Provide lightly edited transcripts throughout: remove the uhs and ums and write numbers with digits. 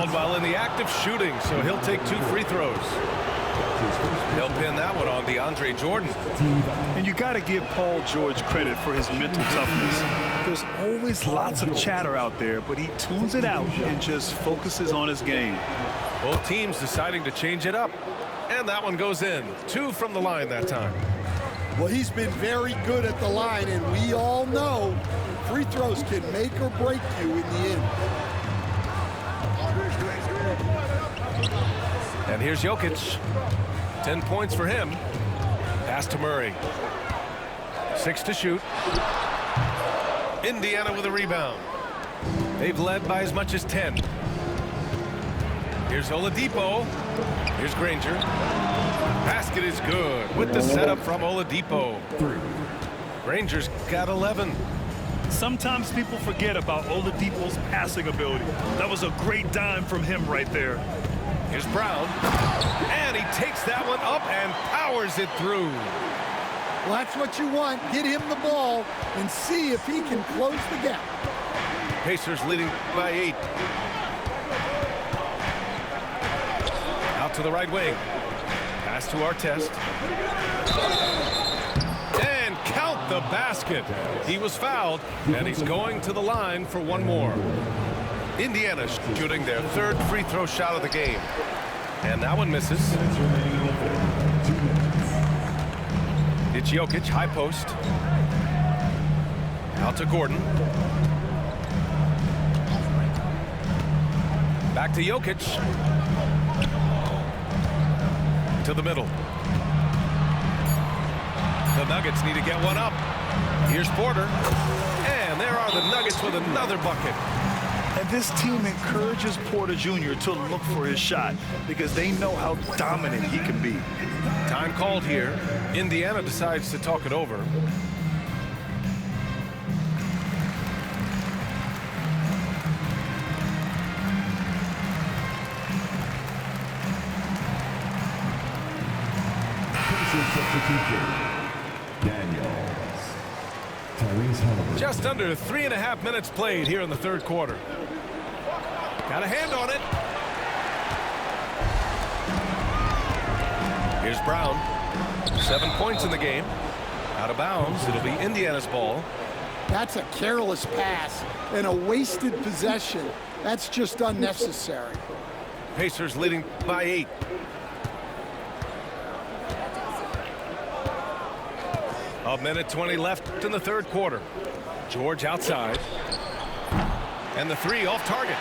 fouled while in the act of shooting, so he'll take 2 free throws. They'll pin that one on DeAndre Jordan. And you got to give Paul George credit for his mental toughness. There's always lots of chatter out there, but he tunes it out and just focuses on his game. Both teams deciding to change it up. And that one goes in. 2 from the line that time. Well, he's been very good at the line, and we all know free throws can make or break you in the end. And here's Jokic. 10 points for him. Pass to Murray. 6 to shoot. Indiana with a rebound. They've led by as much as 10. Here's Oladipo. Here's Granger. Basket is good with the setup from Oladipo. Granger's got 11. Sometimes people forget about Oladipo's passing ability. That was a great dime from him right there. Here's Brown. And he takes that one up and powers it through. Well, that's what you want. Get him the ball and see if he can close the gap. Pacers leading by 8. Out to the right wing. Pass to Artest. And count the basket. He was fouled, and he's going to the line for one more. Indiana shooting their 3rd free throw shot of the game. And that one misses. It's Jokic, high post. Out to Gordon. Back to Jokic. To the middle. The Nuggets need to get one up. Here's Porter. And there are the Nuggets with another bucket. And this team encourages Porter Jr. to look for his shot because they know how dominant he can be. Time called here. Indiana decides to talk it over. Just under 3.5 minutes played here in the 3rd quarter. Got a hand on it. Here's Brown. 7 points in the game. Out of bounds. It'll be Indiana's ball. That's a careless pass and a wasted possession. That's just unnecessary. Pacers leading by 8. A minute 20 left in the 3rd quarter. George outside. And the 3 off target.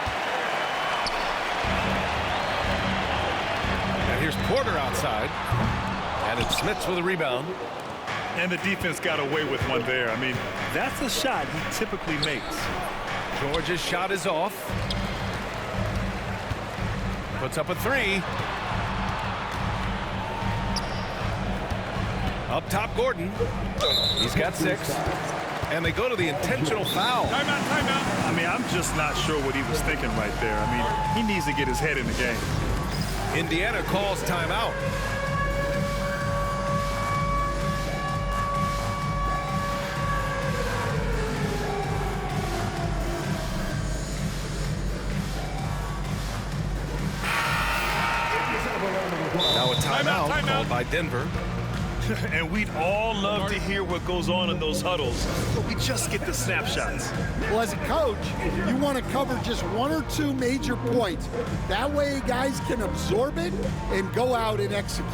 And here's Porter outside. And it's Smits with a rebound. And the defense got away with one there. I mean, that's a shot he typically makes. George's shot is off. Puts up a 3. Up top, Gordon. He's got 6. And they go to the intentional foul. Timeout, timeout. I mean, I'm just not sure what he was thinking right there. I mean, he needs to get his head in the game. Indiana calls timeout. Now a timeout called by Denver. And we'd all love to hear what goes on in those huddles, but we just get the snapshots. Well, as a coach, you want to cover just 1 or 2 major points. That way guys can absorb it and go out and execute.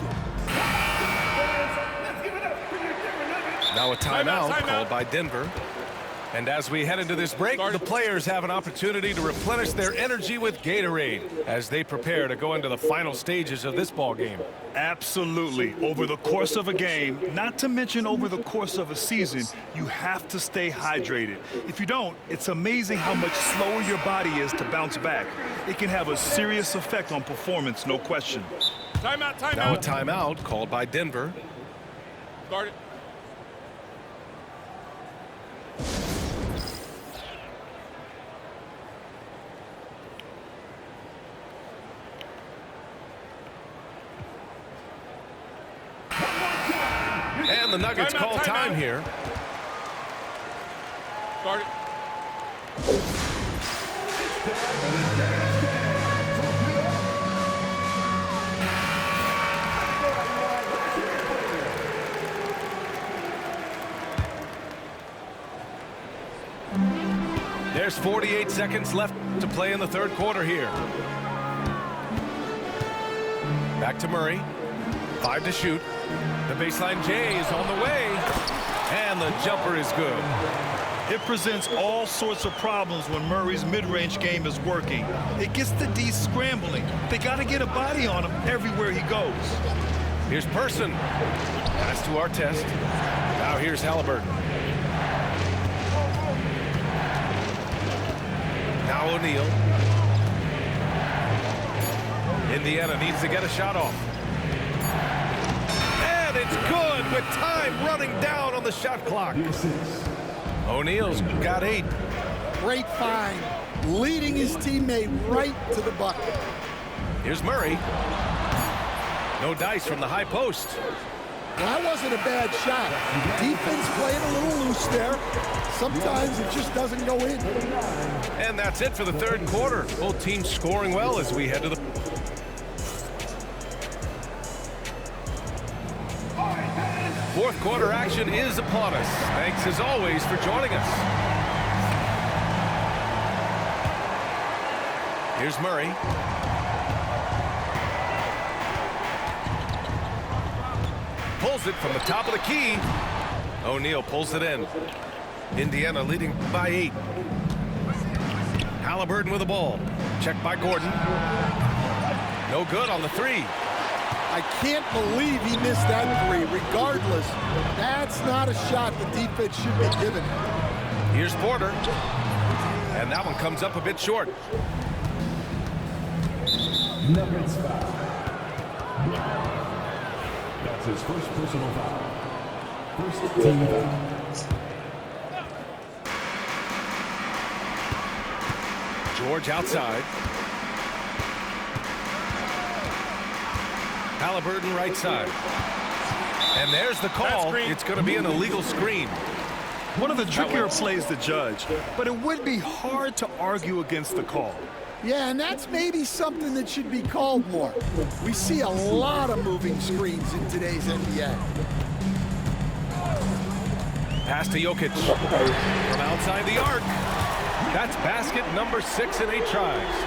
Now a timeout called by Denver. And as we head into this break, the players have an opportunity to replenish their energy with Gatorade as they prepare to go into the final stages of this ball game. Absolutely. Over the course of a game, not to mention over the course of a season, you have to stay hydrated. If you don't, it's amazing how much slower your body is to bounce back. It can have a serious effect on performance, no question. Timeout, timeout. Now a timeout called by Denver. Guard it. And the Nuggets call time here. Guard it. There's 48 seconds left to play in the third quarter here. Back to Murray. 5 to shoot. The baseline J is on the way. And the jumper is good. It presents all sorts of problems when Murray's mid-range game is working. It gets the D scrambling. They got to get a body on him everywhere he goes. Here's Person. Pass to Artest. Now here's Halliburton. Now O'Neal. Indiana needs to get a shot off. And it's good with time running down on the shot clock. O'Neal's got 8. Great find, leading his teammate right to the bucket. Here's Murray. No dice from the high post. Well, that wasn't a bad shot. Defense playing a little loose there. Sometimes it just doesn't go in. And that's it for the third quarter. Both teams scoring well as we head to the... Fourth quarter action is upon us. Thanks as always for joining us. Here's Murray. Pulls it from the top of the key. O'Neal pulls it in. Indiana leading by 8. Halliburton with the ball. Checked by Gordon. No good on the 3. I can't believe he missed that 3. Regardless, that's not a shot the defense should be giving. Here's Porter. And that one comes up a bit short. Nuggets foul. That's his first personal foul. First team foul. George outside. Halliburton right side. And there's the call. It's going to be an illegal screen. One of the trickier plays to judge, but it would be hard to argue against the call. Yeah, and that's maybe something that should be called more. We see a lot of moving screens in today's NBA. Pass to Jokic. From outside the arc. That's basket number 6 in 8 tries.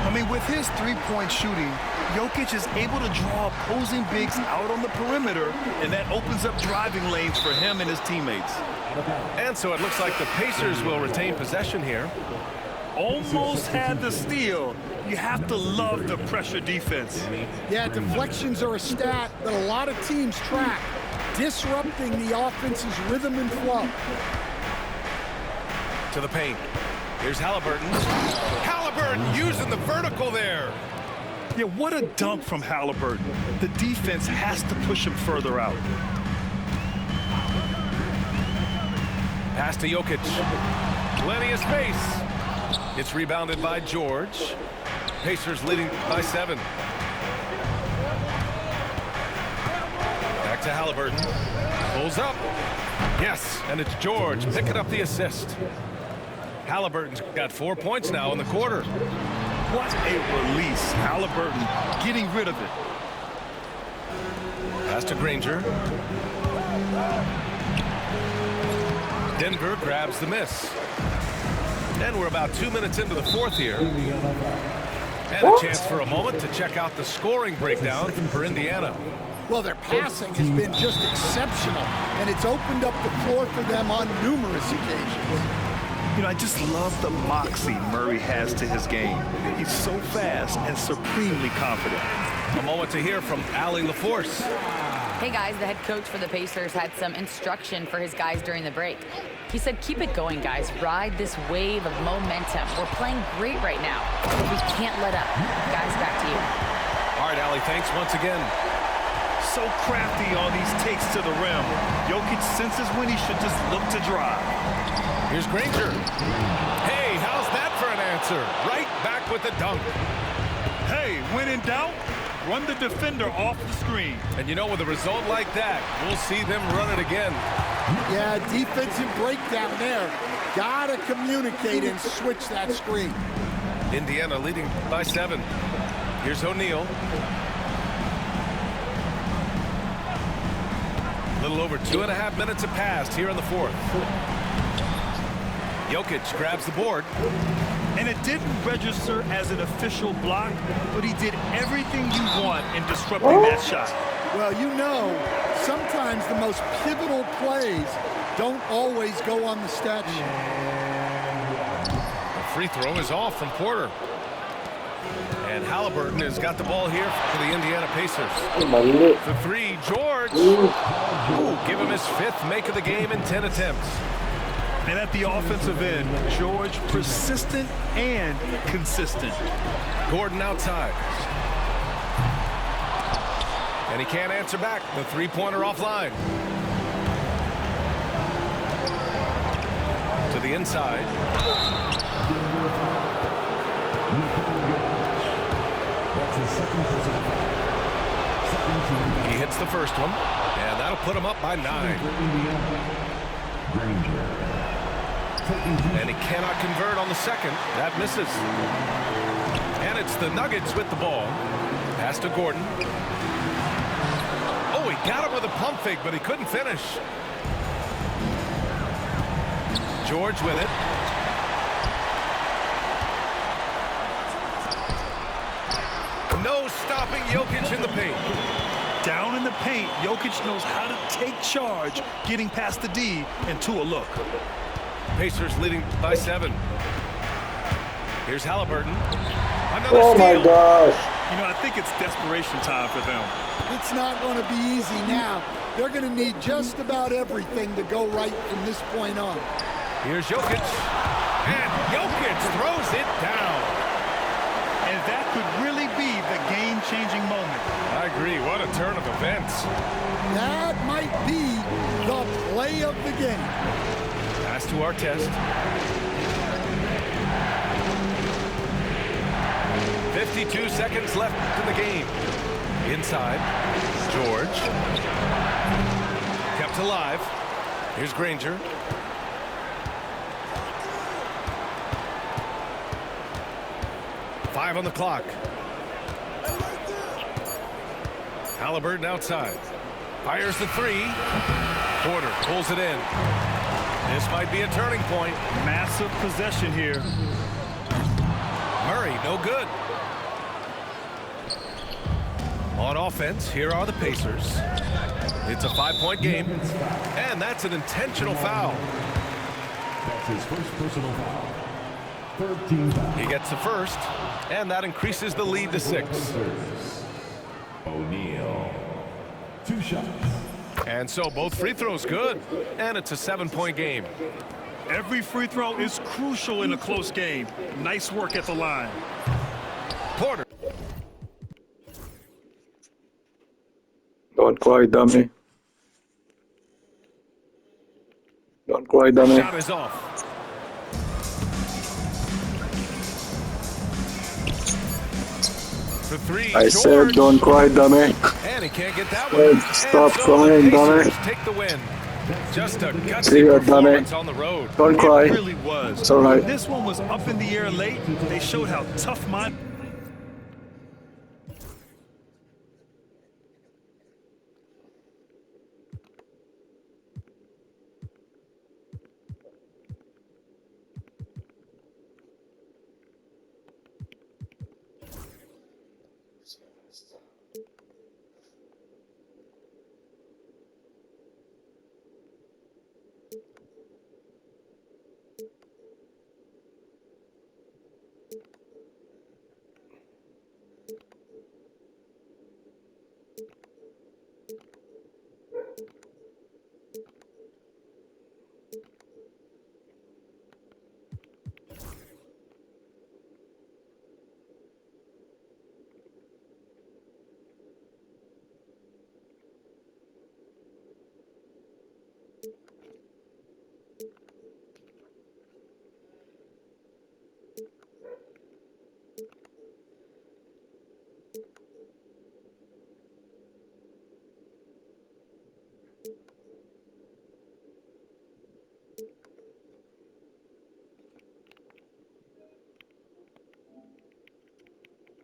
I mean, with his three-point shooting, Jokic is able to draw opposing bigs out on the perimeter, and that opens up driving lanes for him and his teammates. And so it looks like the Pacers will retain possession here. Almost had the steal. You have to love the pressure defense. Yeah, deflections are a stat that a lot of teams track, disrupting the offense's rhythm and flow. To the paint. Here's Halliburton. Halliburton using the vertical there. Yeah, what a dunk from Halliburton. The defense has to push him further out. Pass to Jokic. Plenty of space. It's rebounded by George. Pacers leading by 7. Back to Halliburton. Pulls up. Yes, and it's George picking up the assist. Halliburton's got 4 points now in the quarter. What a release. Halliburton getting rid of it. Pass to Granger. Denver grabs the miss. And we're about 2 minutes into the fourth here. And a chance for a moment to check out the scoring breakdown for Indiana. Well, their passing has been just exceptional, and it's opened up the floor for them on numerous occasions. You know, I just love the moxie Murray has to his game. He's so fast and supremely confident. A moment to hear from Allie LaForce. Hey guys, the head coach for the Pacers had some instruction for his guys during the break. He said, keep it going, guys. Ride this wave of momentum. We're playing great right now, but we can't let up. Guys, back to you. All right, Allie, thanks once again. So crafty on these takes to the rim. Jokic senses when he should just look to drive. Here's Granger. Hey, how's that for an answer? Right back with the dunk. Hey, when in doubt, run the defender off the screen. And you know, with a result like that, we'll see them run it again. Yeah, defensive breakdown there. Gotta communicate and switch that screen. Indiana leading by 7. Here's O'Neal. A little over 2.5 minutes have passed here in the fourth. Jokic grabs the board. And it didn't register as an official block, but he did everything you want in disrupting that shot. Well, you know, sometimes the most pivotal plays don't always go on the stat sheet. The free throw is off from Porter. And Halliburton has got the ball here for the Indiana Pacers. The three, George. Ooh, give him his 5th make of the game in 10 attempts. And at the offensive end, George persistent and consistent. Gordon outside. And he can't answer back. The three-pointer offline. To the inside. He hits the first one, and that'll put him up by 9. And he cannot convert on the second. That misses. And it's the Nuggets with the ball. Pass to Gordon. Oh, he got him with a pump fake, but he couldn't finish. George with it. No stopping Jokic in the paint. Down in the paint, Jokic knows how to take charge, getting past the D and to a look. Pacers leading by 7. Here's Halliburton. Another Oh my steal. gosh. You know, I think it's desperation time for them. It's not going to be easy now. They're going to need just about everything to go right from this point on. Here's Jokic. And Jokic throws it down. And that could really be the game-changing moment. I agree. What a turn of events. That might be the play of the game. Pass to Artest. 52 seconds left in the game. Inside. George. Kept alive. Here's Granger. Five on the clock. Halliburton outside. Fires the three. Porter pulls it in. This might be a turning point. Massive possession here. Murray, no good. On offense, here are the Pacers. It's a 5-point game, and that's an intentional foul. That's his first personal foul. 13 foul. He gets the first, and that increases the lead to 6. O'Neal. 2 shots. And so both free throws good, and it's a 7-point game. Every free throw is crucial in a close game. Nice work at the line. Porter. Don't cry, dummy. Don't cry, dummy. Shot is off. The three, I George. said don't cry, dummy. And he can't get that one. Hey, stop And so crying, the dummy. Pacers take the win. Just a See gutsy ya, performance dummy. on the road. Don't cry. It really was. It's all right. This one was up in the air late. They showed how tough-minded